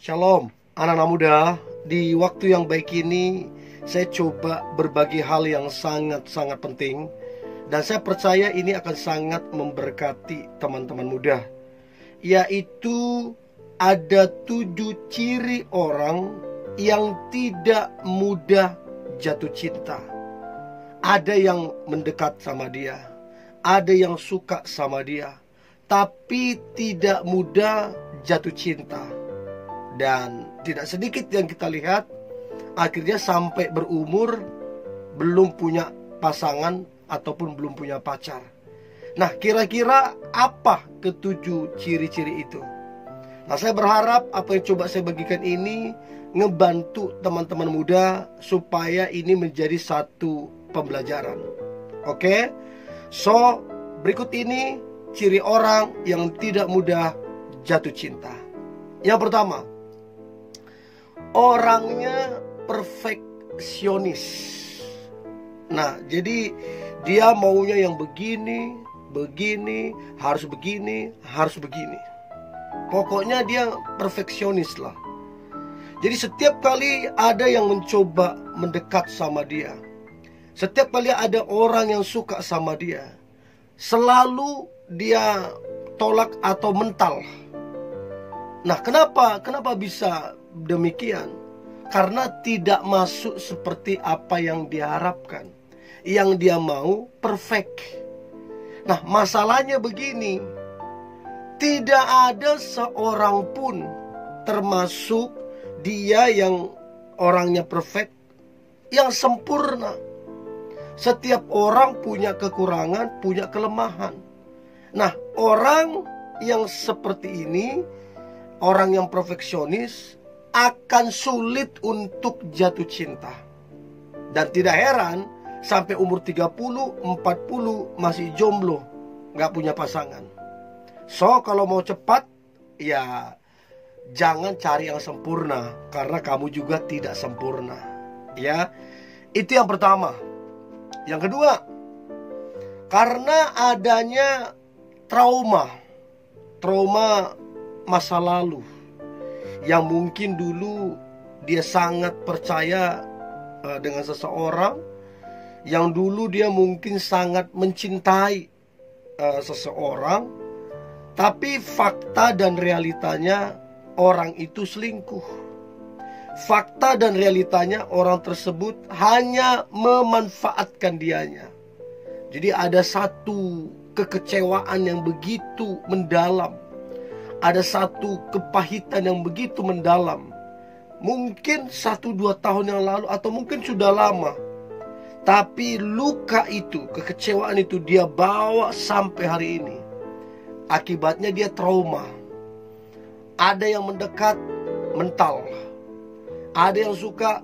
Shalom, anak-anak muda. Di waktu yang baik ini, saya coba berbagi hal yang sangat-sangat penting. Dan saya percaya ini akan sangat memberkati teman-teman muda. Yaitu ada 7 ciri orang yang tidak mudah jatuh cinta. Ada yang mendekat sama dia, ada yang suka sama dia, tapi tidak mudah jatuh cinta. Dan tidak sedikit yang kita lihat akhirnya sampai berumur belum punya pasangan ataupun belum punya pacar. Nah, kira-kira apa ketujuh ciri-ciri itu? Nah, saya berharap apa yang coba saya bagikan ini ngebantu teman-teman muda supaya ini menjadi satu pembelajaran. Oke? So, berikut ini ciri orang yang tidak mudah jatuh cinta. Yang pertama, orangnya perfeksionis. Nah, jadi dia maunya yang begini, harus begini, harus begini. Pokoknya dia perfeksionis lah. Jadi setiap kali ada yang mencoba mendekat sama dia, setiap kali ada orang yang suka sama dia, selalu dia tolak atau mental. Nah, kenapa bisa demikian? Karena tidak masuk seperti apa yang diharapkan. Yang dia mau perfect. Nah, masalahnya begini, tidak ada seorang pun, termasuk dia yang orangnya perfect, yang sempurna. Setiap orang punya kekurangan, punya kelemahan. Nah, orang yang seperti ini, orang yang perfeksionis, akan sulit untuk jatuh cinta. Dan tidak heran sampai umur 30, 40 masih jomblo, gak punya pasangan. So, kalau mau cepat, ya jangan cari yang sempurna, karena kamu juga tidak sempurna. Ya, itu yang pertama. Yang kedua, karena adanya trauma masa lalu, yang mungkin dulu dia sangat percaya dengan seseorang, yang dulu dia mungkin sangat mencintai seseorang, tapi fakta dan realitanya orang itu selingkuh. Fakta dan realitanya orang tersebut hanya memanfaatkan dianya. Jadi ada satu kekecewaan yang begitu mendalam, ada satu kepahitan yang begitu mendalam. Mungkin 1-2 tahun yang lalu, atau mungkin sudah lama, tapi luka itu, kekecewaan itu dia bawa sampai hari ini. Akibatnya dia trauma. Ada yang mendekat, mental. Ada yang suka,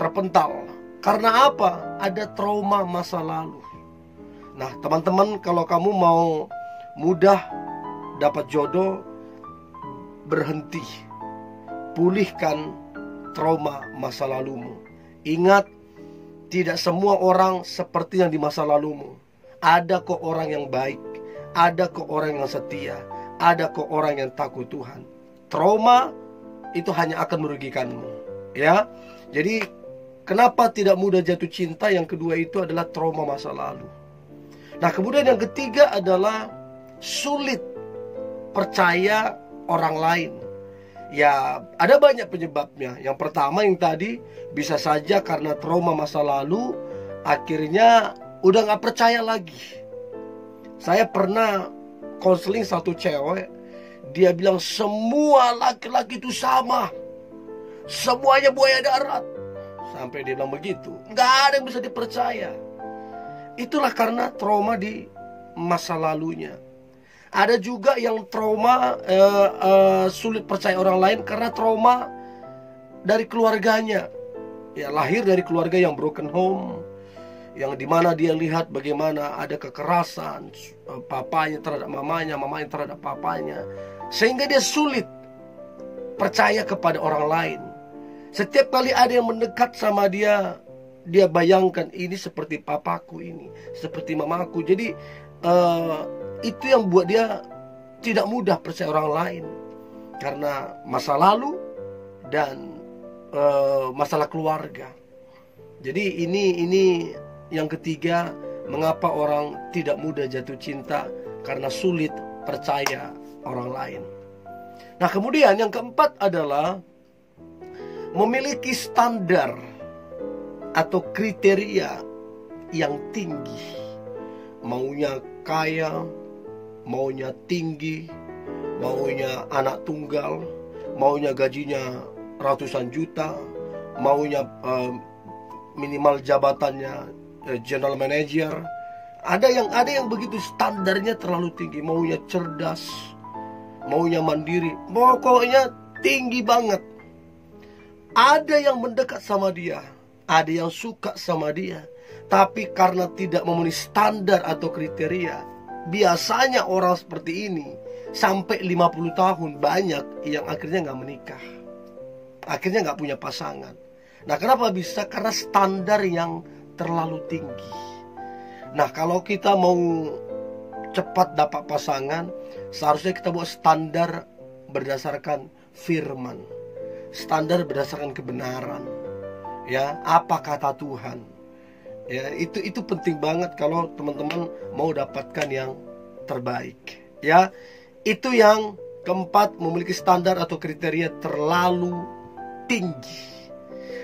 terpental. Karena apa? Ada trauma masa lalu. Nah, teman-teman, kalau kamu mau mudah dapat jodoh, berhenti, pulihkan trauma masa lalumu. Ingat, tidak semua orang seperti yang di masa lalumu. Ada kok orang yang baik, ada kok orang yang setia, ada kok orang yang takut Tuhan. Trauma itu hanya akan merugikanmu, ya. Jadi kenapa tidak mudah jatuh cinta? Yang kedua itu adalah trauma masa lalu. Nah, kemudian yang ketiga adalah sulit percaya orang lain. Ya, ada banyak penyebabnya. Yang pertama yang tadi, bisa saja karena trauma masa lalu, akhirnya udah gak percaya lagi. Saya pernah konseling satu cewek, dia bilang semua laki-laki itu sama, semuanya buaya darat. Sampai dia bilang begitu, gak ada yang bisa dipercaya. Itulah karena trauma di masa lalunya. Ada juga yang trauma sulit percaya orang lain karena trauma dari keluarganya. Ya, lahir dari keluarga yang broken home, yang dimana dia lihat bagaimana ada kekerasan, papanya terhadap mamanya, mamanya terhadap papanya, sehingga dia sulit percaya kepada orang lain. Setiap kali ada yang mendekat sama dia, dia bayangkan ini seperti papaku, ini seperti mamaku. Jadi itu yang buat dia tidak mudah percaya orang lain. Karena masa lalu, dan masalah keluarga. Jadi ini yang ketiga, mengapa orang tidak mudah jatuh cinta, karena sulit percaya orang lain. Nah, kemudian yang keempat adalah memiliki standar atau kriteria yang tinggi. Maunya kaya, maunya tinggi, maunya anak tunggal, maunya gajinya ratusan juta, maunya minimal jabatannya general manager. Ada yang begitu, standarnya terlalu tinggi. Maunya cerdas, maunya mandiri, pokoknya tinggi banget. Ada yang mendekat sama dia, ada yang suka sama dia, tapi karena tidak memenuhi standar atau kriteria, biasanya orang seperti ini sampai 50 tahun banyak yang akhirnya nggak menikah, akhirnya nggak punya pasangan. Nah, kenapa bisa? Karena standar yang terlalu tinggi. Nah, kalau kita mau cepat dapat pasangan, seharusnya kita buat standar berdasarkan firman, standar berdasarkan kebenaran. Ya, apa kata Tuhan? Ya, itu penting banget kalau teman-teman mau dapatkan yang terbaik. Ya, itu yang keempat, memiliki standar atau kriteria terlalu tinggi.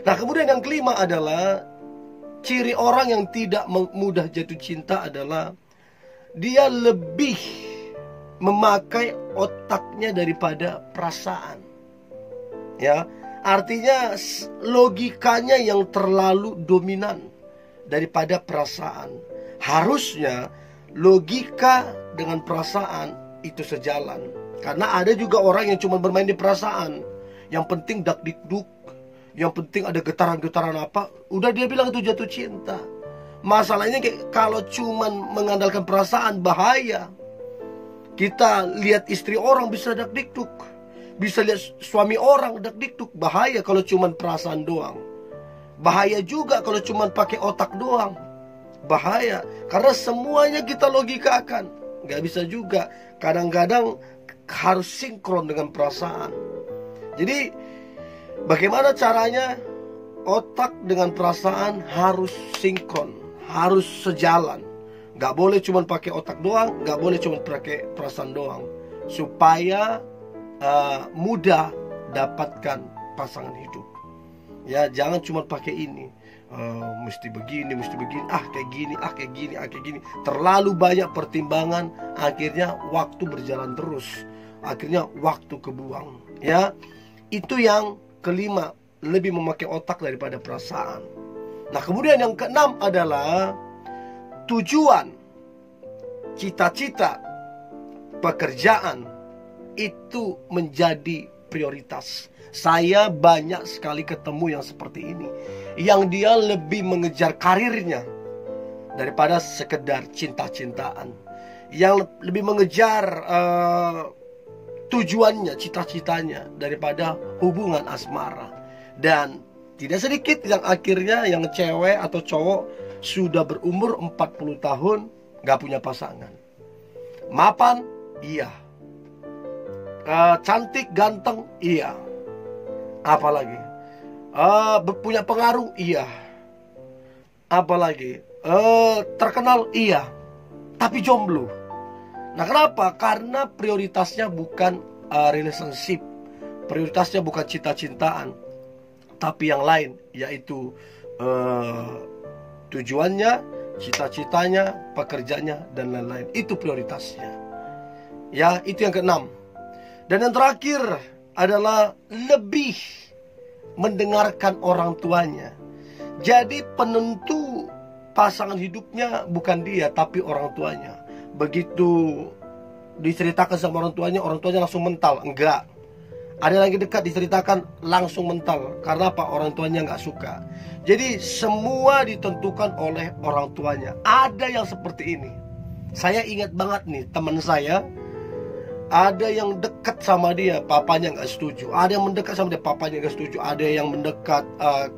Nah, kemudian yang kelima adalah ciri orang yang tidak mudah jatuh cinta adalah dia lebih memakai otaknya daripada perasaan. Ya, artinya logikanya yang terlalu dominan daripada perasaan. Harusnya logika dengan perasaan itu sejalan. Karena ada juga orang yang cuma bermain di perasaan. Yang penting dak-dikduk, yang penting ada getaran-getaran apa, udah dia bilang itu jatuh cinta. Masalahnya kalau cuman mengandalkan perasaan, bahaya. Kita lihat istri orang bisa dak-dikduk, bisa lihat suami orang dak-dikduk, bahaya kalau cuman perasaan doang. Bahaya juga kalau cuman pakai otak doang, bahaya. Karena semuanya kita logikakan, nggak bisa juga. Kadang-kadang harus sinkron dengan perasaan. Jadi bagaimana caranya? Otak dengan perasaan harus sinkron, harus sejalan. Gak boleh cuma pakai otak doang, gak boleh cuma pakai perasaan doang, supaya mudah dapatkan pasangan hidup. Ya, jangan cuma pakai ini, mesti begini, kayak gini. Terlalu banyak pertimbangan, akhirnya waktu berjalan terus, akhirnya waktu kebuang. Ya, itu yang kelima, lebih memakai otak daripada perasaan. Nah, kemudian yang keenam adalah tujuan, cita-cita, pekerjaan itu menjadi prioritas. Saya banyak sekali ketemu yang seperti ini, yang dia lebih mengejar karirnya daripada sekedar cinta-cintaan, yang lebih mengejar tujuannya, cita-citanya daripada hubungan asmara. Dan tidak sedikit yang akhirnya yang cewek atau cowok sudah berumur 40 tahun gak punya pasangan. Mapan, iya. Cantik, ganteng, iya. Apalagi punya pengaruh, iya. Apalagi terkenal, iya. Tapi jomblo. Nah, kenapa? Karena prioritasnya bukan relationship, prioritasnya bukan cinta-cintaan, tapi yang lain, yaitu tujuannya, cita-citanya, pekerjaannya, dan lain-lain. Itu prioritasnya. Ya, itu yang keenam. Dan yang terakhir adalah lebih mendengarkan orang tuanya. Jadi penentu pasangan hidupnya bukan dia, tapi orang tuanya. Begitu diceritakan sama orang tuanya langsung mental. Enggak. Ada lagi dekat diceritakan langsung mental. Karena apa? Orang tuanya nggak suka. Jadi semua ditentukan oleh orang tuanya. Ada yang seperti ini. Saya ingat banget nih, teman saya, ada yang dekat sama dia, papanya nggak setuju. Ada yang mendekat sama dia, papanya nggak setuju. Ada yang mendekat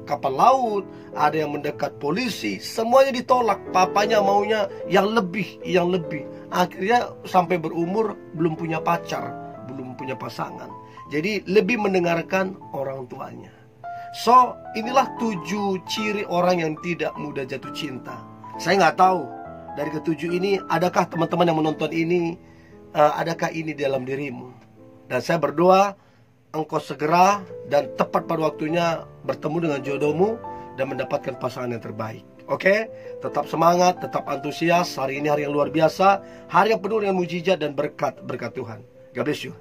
kapal laut, ada yang mendekat polisi. Semuanya ditolak. Papanya maunya yang lebih. Akhirnya sampai berumur belum punya pacar, belum punya pasangan. Jadi lebih mendengarkan orang tuanya. So, inilah 7 ciri orang yang tidak mudah jatuh cinta. Saya nggak tahu dari ke-7 ini, adakah teman-teman yang menonton ini, adakah ini dalam dirimu? Dan saya berdoa engkau segera dan tepat pada waktunya bertemu dengan jodohmu dan mendapatkan pasangan yang terbaik. Oke? Tetap semangat, tetap antusias. Hari ini hari yang luar biasa, hari yang penuh dengan mujizat dan berkat Tuhan. God bless you.